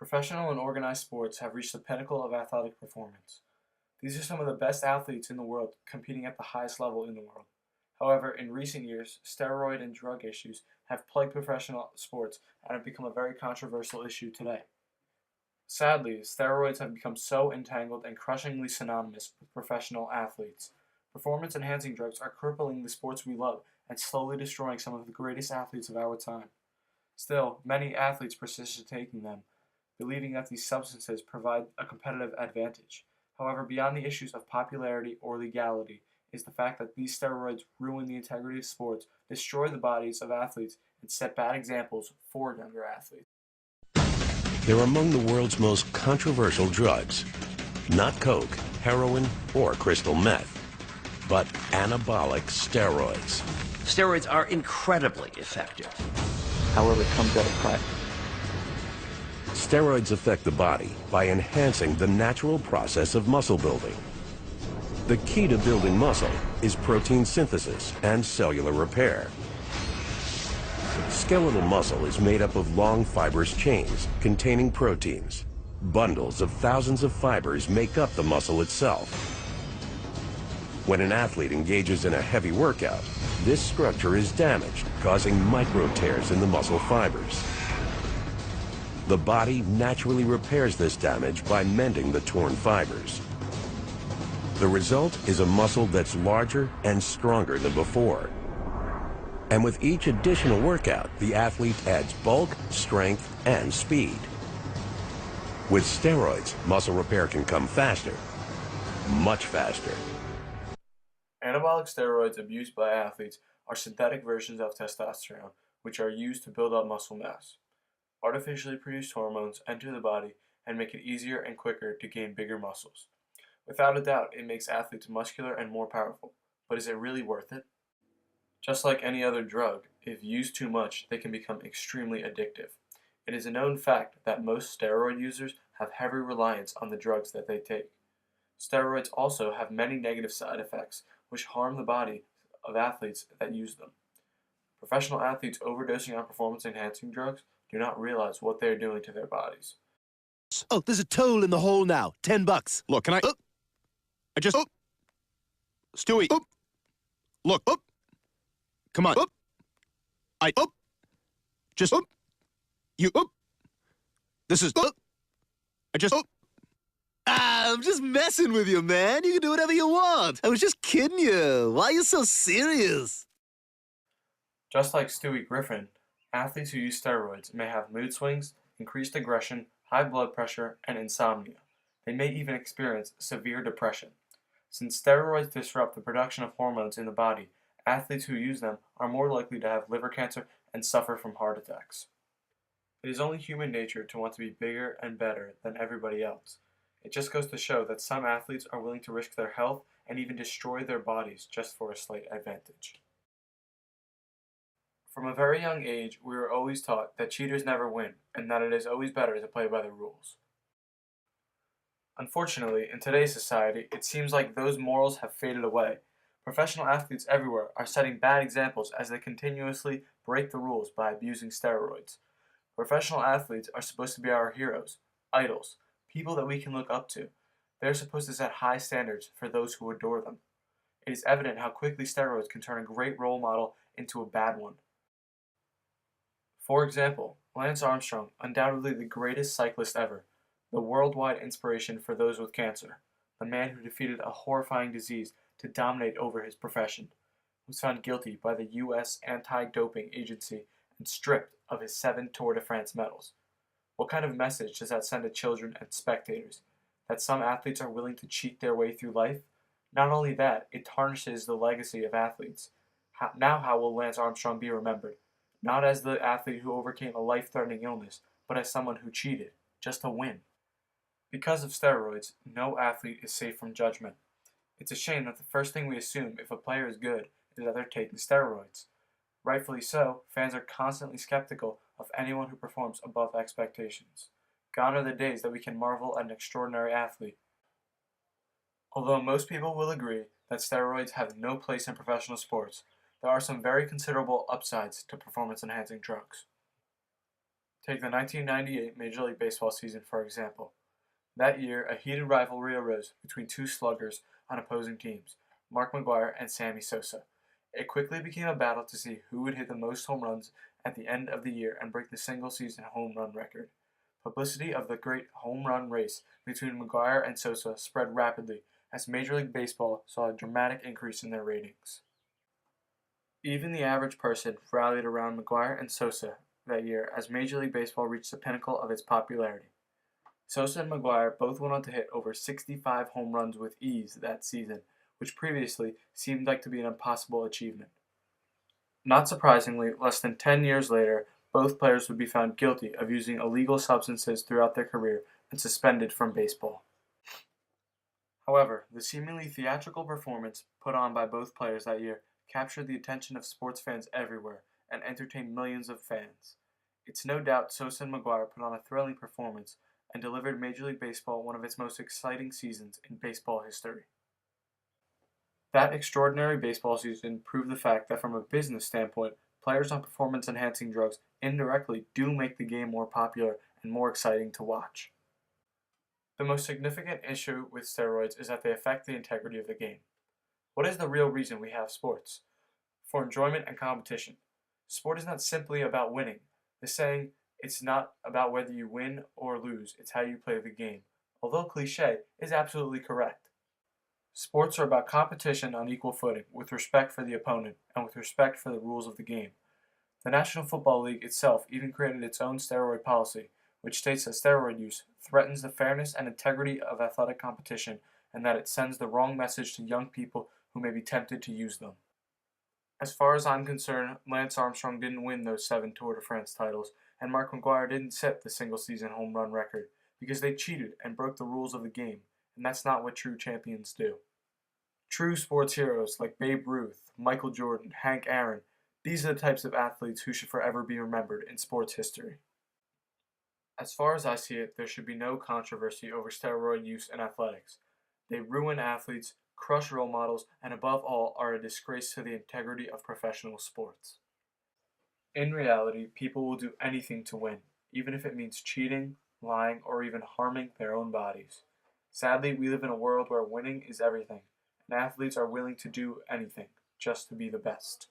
Professional and organized sports have reached the pinnacle of athletic performance. These are some of the best athletes in the world competing at the highest level in the world. However, in recent years, steroid and drug issues have plagued professional sports and have become a very controversial issue today. Sadly, steroids have become so entangled and crushingly synonymous with professional athletes. Performance enhancing drugs are crippling the sports we love and slowly destroying some of the greatest athletes of our time. Still, many athletes persist in taking them, believing that these substances provide a competitive advantage. However, beyond the issues of popularity or legality is the fact that these steroids ruin the integrity of sports, destroy the bodies of athletes, and set bad examples for younger athletes. They're among the world's most controversial drugs. Not coke, heroin, or crystal meth, but anabolic steroids. Steroids are incredibly effective. However, it comes at a price. Steroids affect the body by enhancing the natural process of muscle building. The key to building muscle is protein synthesis and cellular repair. Skeletal muscle is made up of long fibrous chains containing proteins. Bundles of thousands of fibers make up the muscle itself. When an athlete engages in a heavy workout, this structure is damaged, causing micro tears in the muscle fibers. The body naturally repairs this damage by mending the torn fibers. The result is a muscle that's larger and stronger than before. And with each additional workout, the athlete adds bulk, strength, and speed. With steroids, muscle repair can come faster, much faster. Anabolic steroids abused by athletes are synthetic versions of testosterone, which are used to build up muscle mass. Artificially produced hormones enter the body and make it easier and quicker to gain bigger muscles. Without a doubt, it makes athletes muscular and more powerful, but is it really worth it? Just like any other drug, if used too much, they can become extremely addictive. It is a known fact that most steroid users have heavy reliance on the drugs that they take. Steroids also have many negative side effects which harm the body of athletes that use them. Professional athletes overdosing on performance-enhancing drugs do not realize what they are doing to their bodies. Oh, there's a toll in the hole now. $10. Look, can I... I just... Stewie! Look! Come on! I... Just... You... This is... I just... I'm just messing with you, man. You can do whatever you want. I was just kidding you. Why are you so serious? Just like Stewie Griffin, athletes who use steroids may have mood swings, increased aggression, high blood pressure, and insomnia. They may even experience severe depression. Since steroids disrupt the production of hormones in the body, athletes who use them are more likely to have liver cancer and suffer from heart attacks. It is only human nature to want to be bigger and better than everybody else. It just goes to show that some athletes are willing to risk their health and even destroy their bodies just for a slight advantage. From a very young age, we were always taught that cheaters never win, and that it is always better to play by the rules. Unfortunately, in today's society, it seems like those morals have faded away. Professional athletes everywhere are setting bad examples as they continuously break the rules by abusing steroids. Professional athletes are supposed to be our heroes, idols, people that we can look up to. They are supposed to set high standards for those who adore them. It is evident how quickly steroids can turn a great role model into a bad one. For example, Lance Armstrong, undoubtedly the greatest cyclist ever, the worldwide inspiration for those with cancer, the man who defeated a horrifying disease to dominate over his profession, was found guilty by the U.S. Anti-Doping Agency and stripped of his 7 Tour de France medals. What kind of message does that send to children and spectators? That some athletes are willing to cheat their way through life? Not only that, it tarnishes the legacy of athletes. How will Lance Armstrong be remembered? Not as the athlete who overcame a life-threatening illness, but as someone who cheated, just to win. Because of steroids, no athlete is safe from judgment. It's a shame that the first thing we assume if a player is good is that they're taking steroids. Rightfully so, fans are constantly skeptical of anyone who performs above expectations. Gone are the days that we can marvel at an extraordinary athlete. Although most people will agree that steroids have no place in professional sports, there are some very considerable upsides to performance-enhancing drugs. Take the 1998 Major League Baseball season, for example. That year, a heated rivalry arose between two sluggers on opposing teams, Mark McGwire and Sammy Sosa. It quickly became a battle to see who would hit the most home runs at the end of the year and break the single-season home run record. Publicity of the great home run race between McGwire and Sosa spread rapidly as Major League Baseball saw a dramatic increase in their ratings. Even the average person rallied around McGwire and Sosa that year as Major League Baseball reached the pinnacle of its popularity. Sosa and McGwire both went on to hit over 65 home runs with ease that season, which previously seemed like to be an impossible achievement. Not surprisingly, less than 10 years later, both players would be found guilty of using illegal substances throughout their career and suspended from baseball. However, the seemingly theatrical performance put on by both players that year captured the attention of sports fans everywhere and entertained millions of fans. It's no doubt Sosa and McGwire put on a thrilling performance and delivered Major League Baseball one of its most exciting seasons in baseball history. That extraordinary baseball season proved the fact that from a business standpoint, players on performance-enhancing drugs indirectly do make the game more popular and more exciting to watch. The most significant issue with steroids is that they affect the integrity of the game. What is the real reason we have sports? For enjoyment and competition. Sport is not simply about winning. The saying, "It's not about whether you win or lose, it's how you play the game," although cliché, is absolutely correct. Sports are about competition on equal footing, with respect for the opponent, and with respect for the rules of the game. The National Football League itself even created its own steroid policy, which states that steroid use threatens the fairness and integrity of athletic competition and that it sends the wrong message to young people who may be tempted to use them. As far as I'm concerned, Lance Armstrong didn't win those 7 Tour de France titles, and Mark McGwire didn't set the single-season home run record, because they cheated and broke the rules of the game, and that's not what true champions do. True sports heroes like Babe Ruth, Michael Jordan, Hank Aaron, these are the types of athletes who should forever be remembered in sports history. As far as I see it, there should be no controversy over steroid use in athletics. They ruin athletes, crush role models, and above all are a disgrace to the integrity of professional sports. In reality, people will do anything to win, even if it means cheating, lying, or even harming their own bodies. Sadly, we live in a world where winning is everything, and athletes are willing to do anything just to be the best.